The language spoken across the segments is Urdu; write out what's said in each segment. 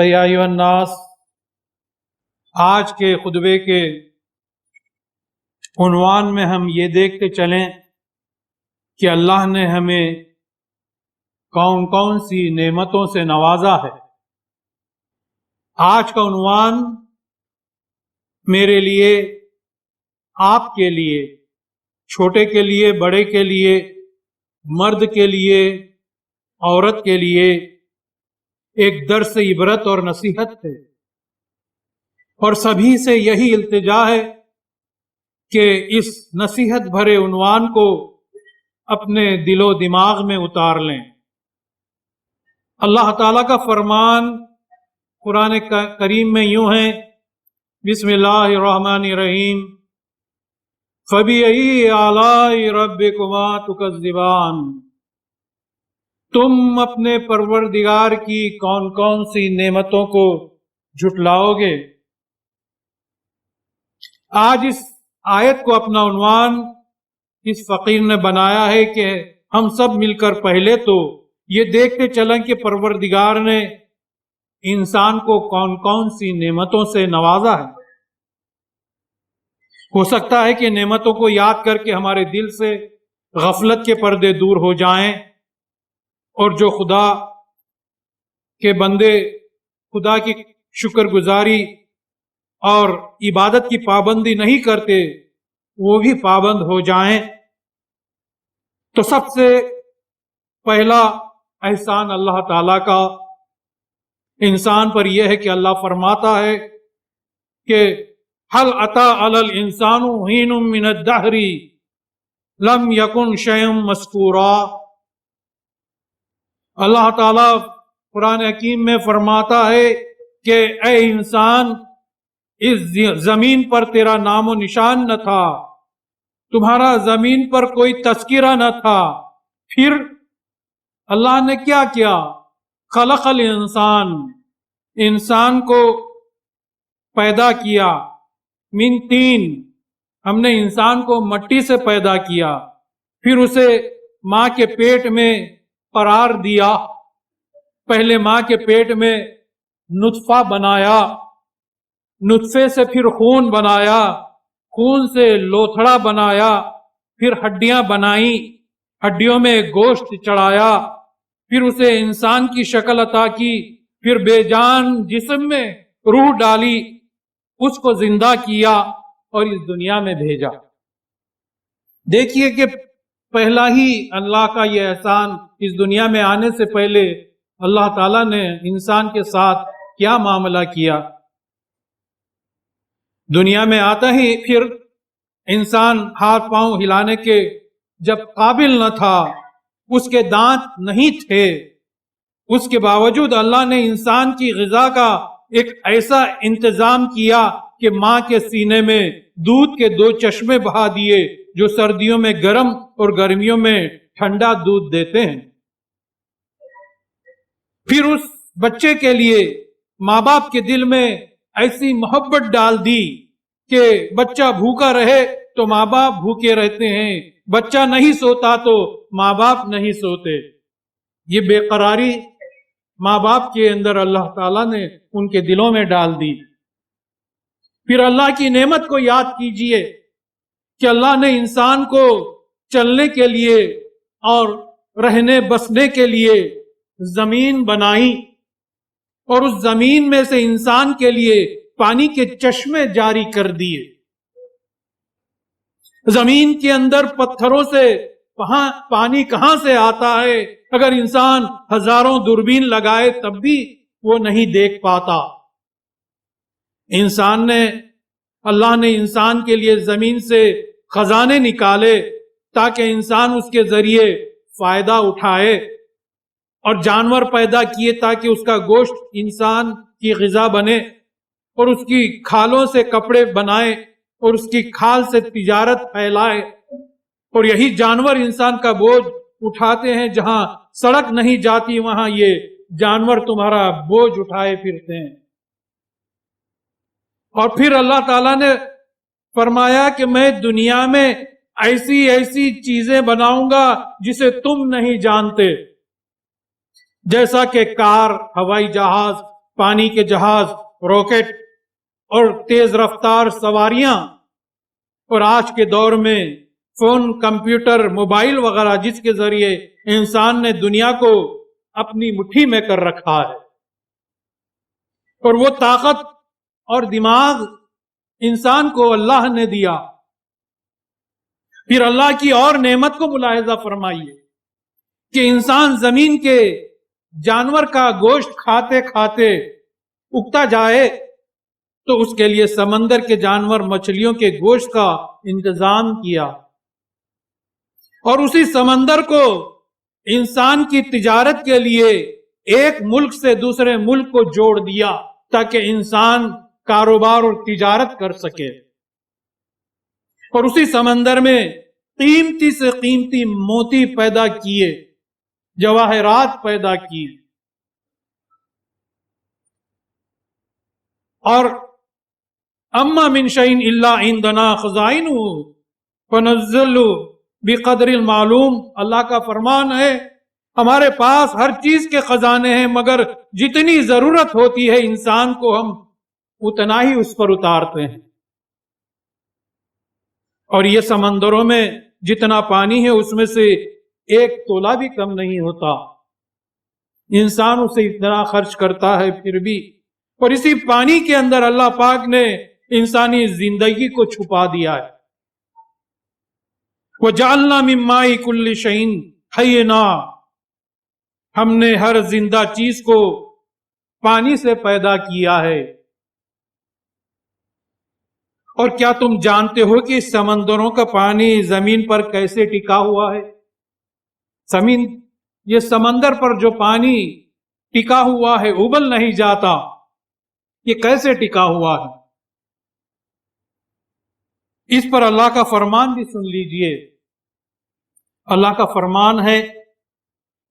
یا ایھا الناس، آج کے خطبے کے عنوان میں ہم یہ دیکھتے چلیں کہ اللہ نے ہمیں کون کون سی نعمتوں سے نوازا ہے۔ آج کا عنوان میرے لیے، آپ کے لیے، چھوٹے کے لیے، بڑے کے لیے، مرد کے لیے، عورت کے لیے ایک درس عبرت اور نصیحت ہے، اور سبھی سے یہی التجا ہے کہ اس نصیحت بھرے عنوان کو اپنے دل و دماغ میں اتار لیں۔ اللہ تعالیٰ کا فرمان قرآن کریم میں یوں ہے، بسم اللہ الرحمن الرحیم، فَبِأَيِّ آلَاءِ رَبِّكُمَا تُكَذِّبَانِ، تم اپنے پروردگار کی کون کون سی نعمتوں کو جھٹلاؤ گے۔ آج اس آیت کو اپنا عنوان اس فقیر نے بنایا ہے کہ ہم سب مل کر پہلے تو یہ دیکھتے چلیں کہ پروردگار نے انسان کو کون کون سی نعمتوں سے نوازا ہے۔ ہو سکتا ہے کہ نعمتوں کو یاد کر کے ہمارے دل سے غفلت کے پردے دور ہو جائیں، اور جو خدا کے بندے خدا کی شکر گزاری اور عبادت کی پابندی نہیں کرتے وہ بھی پابند ہو جائیں۔ تو سب سے پہلا احسان اللہ تعالیٰ کا انسان پر یہ ہے کہ اللہ فرماتا ہے کہ هل أتى على الإنسان حين من الدهر لم يكن شيئا مذكورا۔ اللہ تعالیٰ قرآن حکیم میں فرماتا ہے کہ اے انسان، اس زمین پر تیرا نام و نشان نہ تھا، تمہارا زمین پر کوئی تذکرہ نہ تھا۔ پھر اللہ نے کیا کیا؟ خلق الانسان، انسان کو پیدا کیا، من تین، ہم نے انسان کو مٹی سے پیدا کیا، پھر اسے ماں کے پیٹ میں قرار دیا، پہلے ماں کے پیٹ میں نطفہ بنایا، نطفے سے پھر خون بنایا، خون سے لوتھڑا بنایا، پھر ہڈیاں بنائیں، ہڈیوں میں گوشت چڑھایا، پھر اسے انسان کی شکل عطا کی، پھر بے جان جسم میں روح ڈالی، اس کو زندہ کیا اور اس دنیا میں بھیجا۔ دیکھیے کہ پہلا ہی اللہ کا یہ احسان، اس دنیا میں آنے سے پہلے اللہ تعالیٰ نے انسان کے ساتھ کیا معاملہ کیا۔ دنیا میں آتا ہی پھر انسان ہاتھ پاؤں ہلانے کے جب قابل نہ تھا، اس کے دانت نہیں تھے، اس کے باوجود اللہ نے انسان کی غذا کا ایک ایسا انتظام کیا کہ ماں کے سینے میں دودھ کے 2 چشمے بہا دیے جو سردیوں میں گرم اور گرمیوں میں ٹھنڈا دودھ دیتے ہیں۔ پھر اس بچے کے لیے ماں باپ کے دل میں ایسی محبت ڈال دی کہ بچہ بھوکا رہے تو ماں باپ بھوکے رہتے ہیں، بچہ نہیں سوتا تو ماں باپ نہیں سوتے۔ یہ بے قراری ماں باپ کے اندر اللہ تعالیٰ نے ان کے دلوں میں ڈال دی۔ پھر اللہ کی نعمت کو یاد کیجئے کہ اللہ نے انسان کو چلنے کے لیے اور رہنے بسنے کے لیے زمین بنائی، اور اس زمین میں سے انسان کے لیے پانی کے چشمے جاری کر دیے۔ زمین کے اندر پتھروں سے پانی کہاں سے آتا ہے؟ اگر انسان ہزاروں دوربین لگائے تب بھی وہ نہیں دیکھ پاتا۔ اللہ نے انسان کے لیے زمین سے خزانے نکالے تاکہ انسان اس کے ذریعے فائدہ اٹھائے، اور جانور پیدا کیے تاکہ اس کا گوشت انسان کی غذا بنے، اور اس کی کھالوں سے کپڑے بنائے، اور اس کی کھال سے تجارت پھیلائے، اور یہی جانور انسان کا بوجھ اٹھاتے ہیں، جہاں سڑک نہیں جاتی وہاں یہ جانور تمہارا بوجھ اٹھائے پھرتے ہیں۔ اور پھر اللہ تعالیٰ نے فرمایا کہ میں دنیا میں ایسی ایسی چیزیں بناؤں گا جسے تم نہیں جانتے، جیسا کہ کار، ہوائی جہاز، پانی کے جہاز، راکٹ اور تیز رفتار سواریاں، اور آج کے دور میں فون، کمپیوٹر، موبائل وغیرہ، جس کے ذریعے انسان نے دنیا کو اپنی مٹھی میں کر رکھا ہے، اور وہ طاقت اور دماغ انسان کو اللہ نے دیا۔ پھر اللہ کی اور نعمت کو ملاحظہ فرمائیے کہ انسان زمین کے جانور کا گوشت کھاتے کھاتے اگتا جائے تو اس کے لیے سمندر کے جانور، مچھلیوں کے گوشت کا انتظام کیا، اور اسی سمندر کو انسان کی تجارت کے لیے ایک ملک سے دوسرے ملک کو جوڑ دیا تاکہ انسان کاروبار اور تجارت کر سکے، اور اسی سمندر میں قیمتی سے قیمتی موتی پیدا کیے، جواہرات پیدا کی، اور اما من شیء الا عندنا خزائنہ فنزل بقدر المعلوم، اللہ کا فرمان ہے ہمارے پاس ہر چیز کے خزانے ہیں، مگر جتنی ضرورت ہوتی ہے انسان کو ہم اتنا ہی اس پر اتارتے ہیں، اور یہ سمندروں میں جتنا پانی ہے اس میں سے ایک تولہ بھی کم نہیں ہوتا، انسان اسے اتنا خرچ کرتا ہے پھر بھی، اور اسی پانی کے اندر اللہ پاک نے انسانی زندگی کو چھپا دیا ہے۔ وَجَعَلْنَا مِن مَّاءِ كُلِّ شَيْءٍ حَيٍّ، ہم نے ہر زندہ چیز کو پانی سے پیدا کیا ہے۔ اور کیا تم جانتے ہو کہ سمندروں کا پانی زمین پر کیسے ٹکا ہوا ہے؟ یہ سمندر پر جو پانی ٹکا ہوا ہے، ابل نہیں جاتا، یہ کیسے ٹکا ہوا ہے؟ اس پر اللہ کا فرمان بھی سن لیجئے۔ اللہ کا فرمان ہے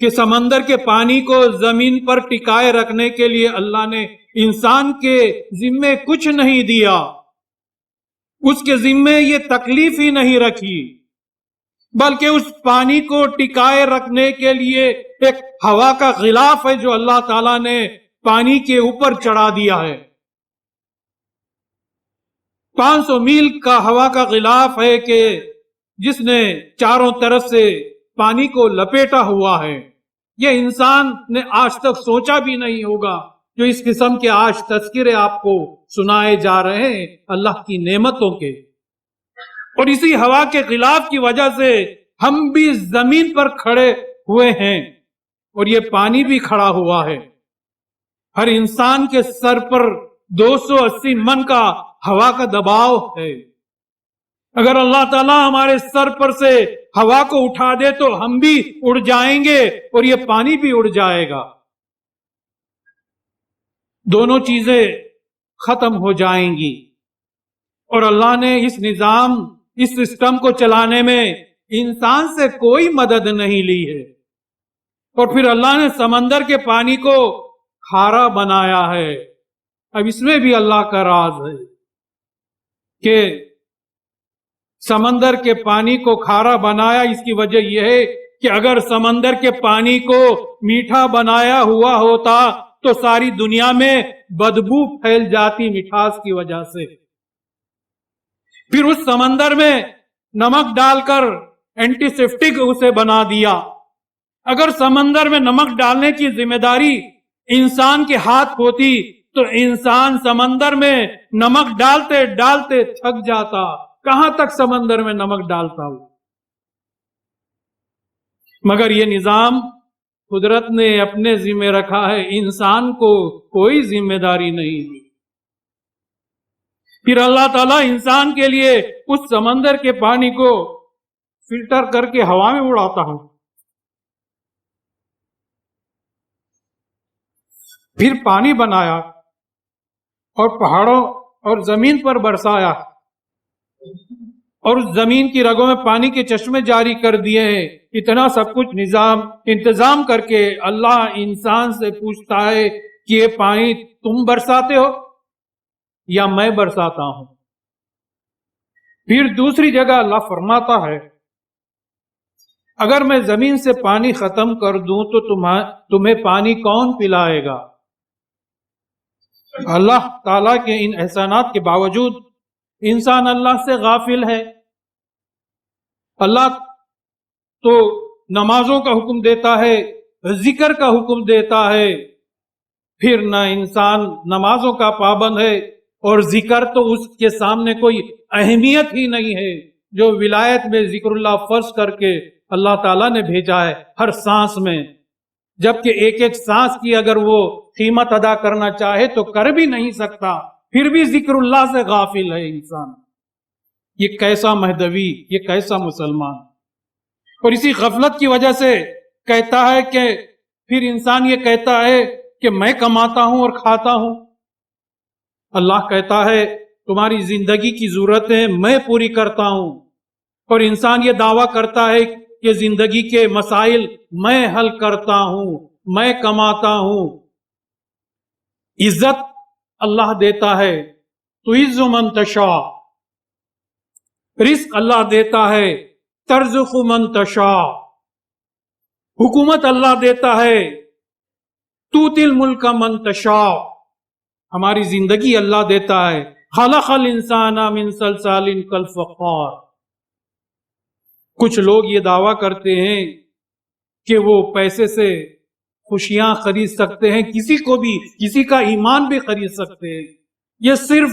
کہ سمندر کے پانی کو زمین پر ٹکائے رکھنے کے لیے اللہ نے انسان کے ذمے کچھ نہیں دیا، اس کے ذمے یہ تکلیف ہی نہیں رکھی، بلکہ اس پانی کو ٹکائے رکھنے کے لیے ایک ہوا کا غلاف ہے جو اللہ تعالیٰ نے پانی کے اوپر چڑھا دیا ہے۔ 500 میل کا ہوا کا غلاف ہے کہ جس نے چاروں طرف سے پانی کو لپیٹا ہوا ہے۔ یہ انسان نے آج تک سوچا بھی نہیں ہوگا، جو اس قسم کے آج تذکرے آپ کو سنائے جا رہے ہیں اللہ کی نعمتوں کے، اور اسی ہوا کے غلاف کی وجہ سے ہم بھی زمین پر کھڑے ہوئے ہیں، اور یہ پانی بھی کھڑا ہوا ہے۔ ہر انسان کے سر پر 280 من کا ہوا کا دباؤ ہے۔ اگر اللہ تعالیٰ ہمارے سر پر سے ہوا کو اٹھا دے تو ہم بھی اڑ جائیں گے اور یہ پانی بھی اڑ جائے گا، دونوں چیزیں ختم ہو جائیں گی، اور اللہ نے اس نظام، اس سسٹم کو چلانے میں انسان سے کوئی مدد نہیں لی ہے۔ اور پھر اللہ نے سمندر کے پانی کو کھارا بنایا ہے۔ اب اس میں بھی اللہ کا راز ہے کہ سمندر کے پانی کو کھارا بنایا، اس کی وجہ یہ ہے کہ اگر سمندر کے پانی کو میٹھا بنایا ہوا ہوتا تو ساری دنیا میں بدبو پھیل جاتی مٹھاس کی وجہ سے۔ پھر اس سمندر میں نمک ڈال کر اینٹی سیپٹک اسے بنا دیا۔ اگر سمندر میں نمک ڈالنے کی ذمہ داری انسان کے ہاتھ ہوتی تو انسان سمندر میں نمک ڈالتے ڈالتے تھک جاتا۔ کہاں تک سمندر میں نمک ڈالتا ہو؟ مگر یہ نظام قدرت نے اپنے ذمہ رکھا ہے، انسان کو کوئی ذمہ داری نہیں دی۔ پھر اللہ تعالیٰ انسان کے لیے اس سمندر کے پانی کو فلٹر کر کے ہوا میں اڑاتا ہے، پھر پانی بنایا اور پہاڑوں اور زمین پر برسایا، اور اس زمین کی رگوں میں پانی کے چشمے جاری کر دیے ہیں۔ اتنا سب کچھ انتظام کر کے اللہ انسان سے پوچھتا ہے کہ یہ پانی تم برساتے ہو یا میں برساتا ہوں؟ پھر دوسری جگہ اللہ فرماتا ہے اگر میں زمین سے پانی ختم کر دوں تو تمہیں پانی کون پلائے گا؟ اللہ تعالیٰ کے ان احسانات کے باوجود انسان اللہ سے غافل ہے. اللہ تو نمازوں کا حکم دیتا ہے، ذکر کا حکم دیتا ہے، پھر نہ انسان نمازوں کا پابند ہے اور ذکر تو اس کے سامنے کوئی اہمیت ہی نہیں ہے. جو ولایت میں ذکر اللہ فرض کر کے اللہ تعالیٰ نے بھیجا ہے ہر سانس میں، جبکہ ایک ایک سانس کی اگر وہ قیمت ادا کرنا چاہے تو کر بھی نہیں سکتا، پھر بھی ذکر اللہ سے غافل ہے انسان. یہ کیسا مہدوی، یہ کیسا مسلمان. اور اسی غفلت کی وجہ سے کہتا ہے کہ پھر انسان یہ کہتا ہے کہ میں کماتا ہوں اور کھاتا ہوں. اللہ کہتا ہے تمہاری زندگی کی ضرورتیں میں پوری کرتا ہوں، اور انسان یہ دعویٰ کرتا ہے کہ زندگی کے مسائل میں حل کرتا ہوں، میں کماتا ہوں. عزت اللہ دیتا ہے، تعز من تشاء. رزق اللہ دیتا ہے، ترزق من تشاء. حکومت اللہ دیتا ہے، تؤتی الملک من تشاء. ہماری زندگی اللہ دیتا ہے، خلق الانسان من صلصال کالفخار. کچھ لوگ یہ دعویٰ کرتے ہیں کہ وہ پیسے سے خوشیاں خرید سکتے ہیں، کسی کو بھی، کسی کا ایمان بھی خرید سکتے ہیں. یہ صرف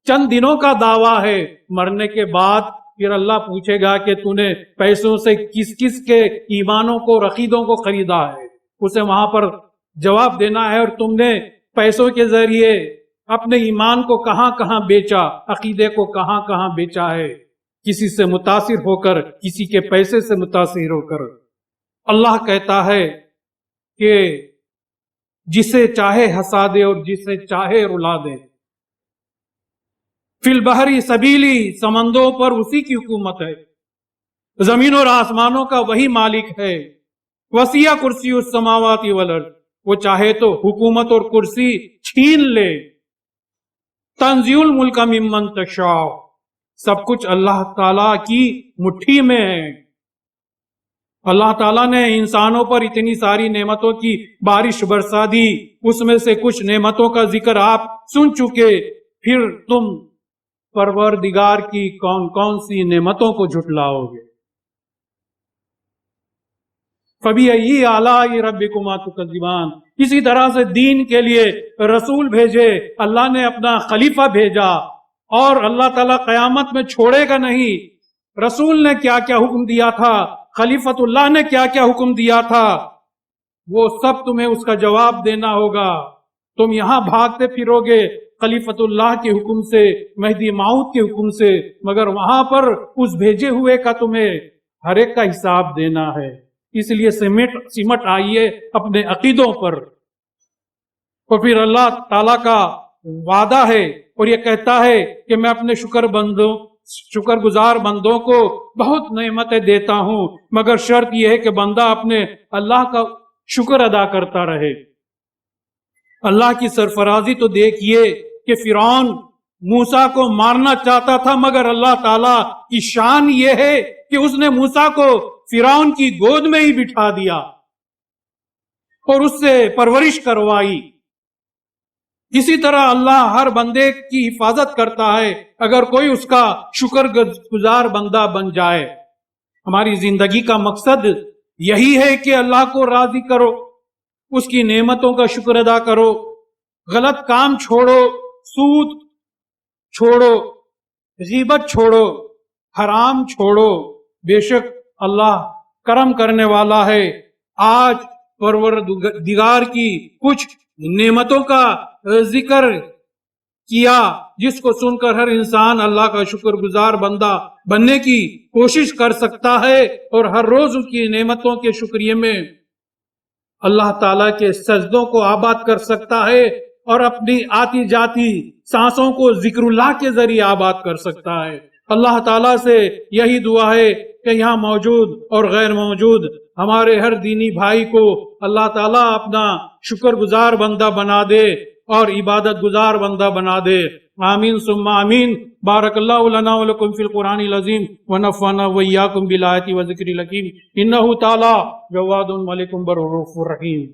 چند دنوں کا دعویٰ ہے. مرنے کے بعد پھر اللہ پوچھے گا کہ تو نے پیسوں سے کس کس کے ایمانوں کو، عقیدوں کو خریدا ہے. اسے وہاں پر جواب دینا ہے، اور تم نے پیسوں کے ذریعے اپنے ایمان کو کہاں کہاں بیچا، عقیدے کو کہاں کہاں بیچا ہے، کسی سے متاثر ہو کر، کسی کے پیسے سے متاثر ہو کر. اللہ کہتا ہے کہ جسے چاہے ہنسا دے اور جسے چاہے رلا دے. فی البحر سبیلی، سمندروں پر اسی کی حکومت ہے. زمین اور آسمانوں کا وہی مالک ہے. وسیع کرسی السماوات والارض. وہ چاہے تو حکومت اور کرسی چھین لے. تنزیع الملک ممن تشاء. سب کچھ اللہ تعالیٰ کی مٹھی میں ہے. اللہ تعالیٰ نے انسانوں پر اتنی ساری نعمتوں کی بارش برسا دی. اس میں سے کچھ نعمتوں کا ذکر آپ سن چکے، پھر تم پروردگار کی کون کون سی نعمتوں کو جھٹلاؤ گے. فَبِأَيِّ آلَاءِ رَبِّكُمَا تُكَذِّبَانِ. اسی طرح سے دین کے لیے رسول بھیجے، اللہ نے اپنا خلیفہ بھیجا، اور اللہ تعالیٰ قیامت میں چھوڑے گا نہیں. رسول نے کیا کیا حکم دیا تھا، خلیفۃ اللہ نے کیا کیا حکم دیا تھا، وہ سب تمہیں اس کا جواب دینا ہوگا. تم یہاں بھاگتے پھرو گے خلیفۃ اللہ کے حکم سے، مہدی موعود کے حکم سے، مگر وہاں پر اس بھیجے ہوئے کا تمہیں ہر ایک کا حساب دینا ہے. اس لیے سمٹ آئیے اپنے عقیدوں پر. اور پھر اللہ تعالیٰ کا وعدہ ہے اور یہ کہتا ہے کہ میں اپنے شکر گزار بندوں کو بہت نعمتیں دیتا ہوں، مگر شرط یہ ہے کہ بندہ اپنے اللہ کا شکر ادا کرتا رہے. اللہ کی سرفرازی تو دیکھیے کہ فرعون موسیٰ کو مارنا چاہتا تھا، مگر اللہ تعالیٰ کی شان یہ ہے کہ اس نے موسیٰ کو فرعون کی گود میں ہی بٹھا دیا اور اس سے پرورش کروائی. اسی طرح اللہ ہر بندے کی حفاظت کرتا ہے اگر کوئی اس کا شکر گزار بندہ بن جائے. ہماری زندگی کا مقصد یہی ہے کہ اللہ کو راضی کرو، اس کی نعمتوں کا شکر ادا کرو، غلط کام چھوڑو، سود چھوڑو، غیبت چھوڑو، حرام چھوڑو. بے شک اللہ کرم کرنے والا ہے. آج پروردگار کی کچھ نعمتوں کا ذکر کیا جس کو سن کر ہر انسان اللہ کا شکر گزار بندہ بننے کی کوشش کر سکتا ہے، اور ہر روز اس کی نعمتوں کے شکریہ میں اللہ تعالیٰ کے سجدوں کو آباد کر سکتا ہے، اور اپنی آتی جاتی سانسوں کو ذکر اللہ کے ذریعے آباد کر سکتا ہے. اللہ تعالیٰ سے یہی دعا ہے کہ یہاں موجود اور غیر موجود ہمارے ہر دینی بھائی کو اللہ تعالیٰ اپنا شکر گزار بندہ بنا دے اور عبادت گزار بندہ بنا دے. آمین ثم آمین. بارک اللہ لنا ولکم فی القرآن العظیم ونفعنا وإیاکم بالآیات وذکر الحکیم. انہ تعالی جواد ملک بر رؤوف رحیم.